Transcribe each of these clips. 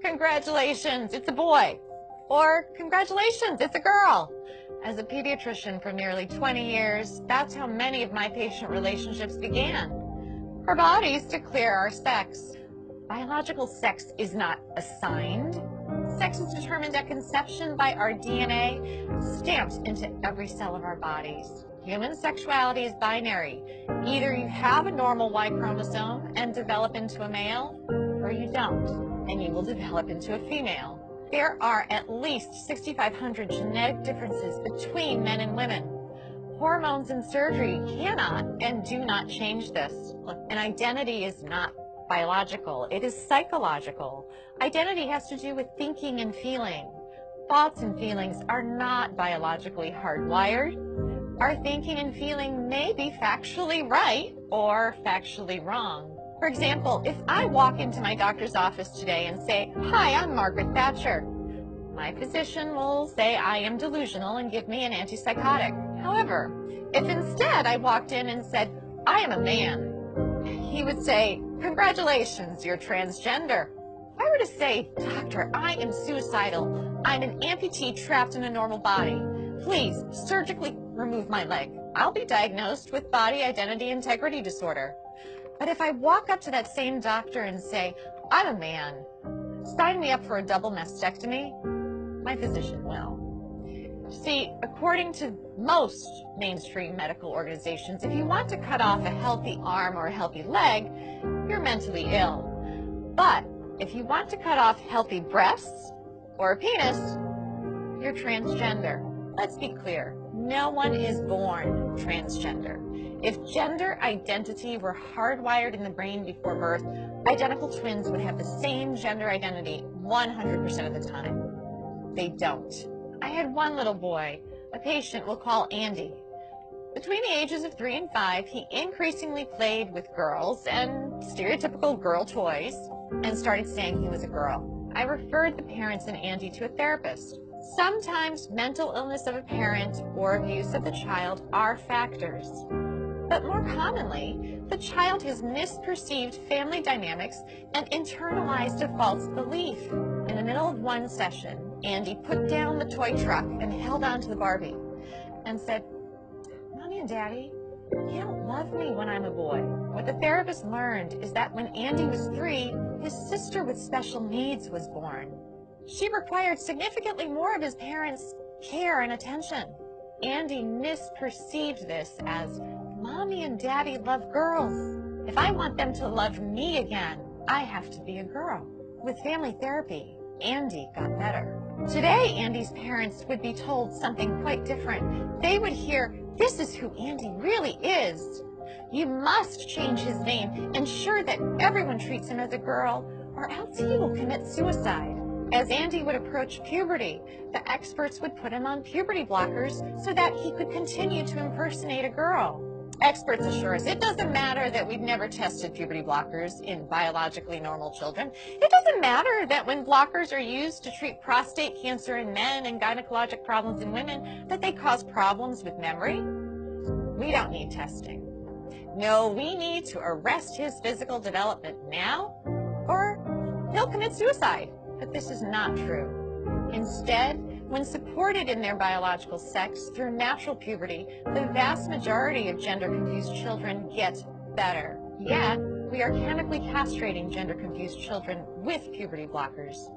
Congratulations, it's a boy. Or congratulations, it's a girl. As a pediatrician for nearly 20 years, that's how many of my patient relationships began. Our bodies declare our sex. Biological sex is not assigned. Sex is determined at conception by our DNA, stamped into every cell of our bodies. Human sexuality is binary. Either you have a normal Y chromosome and develop into a male, or you don't, and you will develop into a female. There are at least 6,500 genetic differences between men and women. Hormones and surgery cannot and do not change this. An identity is not biological, it is psychological. Identity has to do with thinking and feeling. Thoughts and feelings are not biologically hardwired. Our thinking and feeling may be factually right or factually wrong. For example, if I walk into my doctor's office today and say, "Hi, I'm Margaret Thatcher," my physician will say I am delusional and give me an antipsychotic. However, if instead I walked in and said, "I am a man," he would say, "Congratulations, you're transgender." If I were to say, "Doctor, I am suicidal. I'm an amputee trapped in a normal body. Please surgically remove my leg," I'll be diagnosed with body identity integrity disorder. But if I walk up to that same doctor and say, "I'm a man, sign me up for a double mastectomy," my physician will. See, according to most mainstream medical organizations, if you want to cut off a healthy arm or a healthy leg, you're mentally ill. But if you want to cut off healthy breasts or a penis, you're transgender. Let's be clear, no one is born transgender. If gender identity were hardwired in the brain before birth, identical twins would have the same gender identity 100% of the time. They don't. I had one little boy, a patient we'll call Andy. Between the ages of 3 and 5, he increasingly played with girls and stereotypical girl toys and started saying he was a girl. I referred the parents and Andy to a therapist. Sometimes mental illness of a parent or abuse of the child are factors. But more commonly, the child has misperceived family dynamics and internalized a false belief. In the middle of one session, Andy put down the toy truck and held on to the Barbie and said, "Mommy and Daddy, you don't love me when I'm a boy." What the therapist learned is that when Andy was 3, his sister with special needs was born. She required significantly more of his parents' care and attention. Andy misperceived this as, "Mommy and Daddy love girls. If I want them to love me again, I have to be a girl." With family therapy, Andy got better. Today, Andy's parents would be told something quite different. They would hear, "This is who Andy really is. You must change his name, ensure that everyone treats him as a girl, or else he will commit suicide." As Andy would approach puberty, the experts would put him on puberty blockers so that he could continue to impersonate a girl. Experts assure us it doesn't matter that we've never tested puberty blockers in biologically normal children. It doesn't matter that when blockers are used to treat prostate cancer in men and gynecologic problems in women, that they cause problems with memory. We don't need testing. No, we need to arrest his physical development now, or he'll commit suicide. But this is not true. Instead, when supported in their biological sex through natural puberty, the vast majority of gender-confused children get better. Yet, we are chemically castrating gender-confused children with puberty blockers.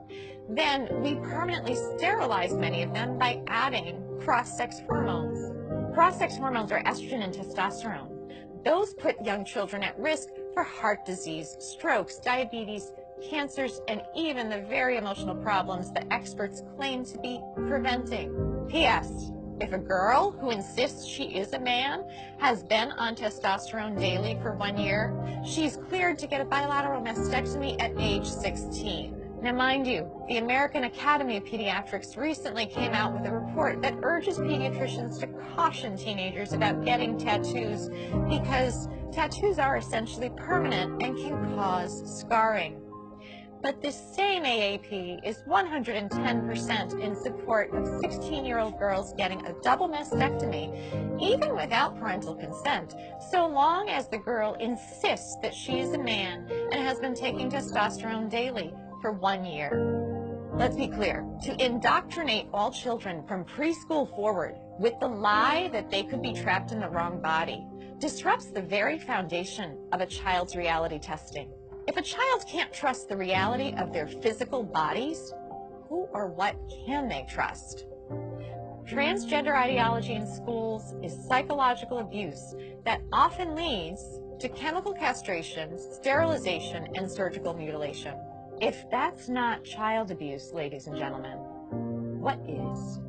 Then, we permanently sterilize many of them by adding cross-sex hormones. Cross-sex hormones are estrogen and testosterone. Those put young children at risk for heart disease, strokes, diabetes, cancers, and even the very emotional problems that experts claim to be preventing. P.S. If a girl who insists she is a man has been on testosterone daily for 1 year, she's cleared to get a bilateral mastectomy at age 16. Now, mind you, the American Academy of Pediatrics recently came out with a report that urges pediatricians to caution teenagers about getting tattoos because tattoos are essentially permanent and can cause scarring. But this same AAP is 110% in support of 16-year-old girls getting a double mastectomy, even without parental consent, so long as the girl insists that she is a man and has been taking testosterone daily for 1 year. Let's be clear, to indoctrinate all children from preschool forward with the lie that they could be trapped in the wrong body disrupts the very foundation of a child's reality testing. If a child can't trust the reality of their physical bodies, who or what can they trust? Transgender ideology in schools is psychological abuse that often leads to chemical castration, sterilization, and surgical mutilation. If that's not child abuse, ladies and gentlemen, what is?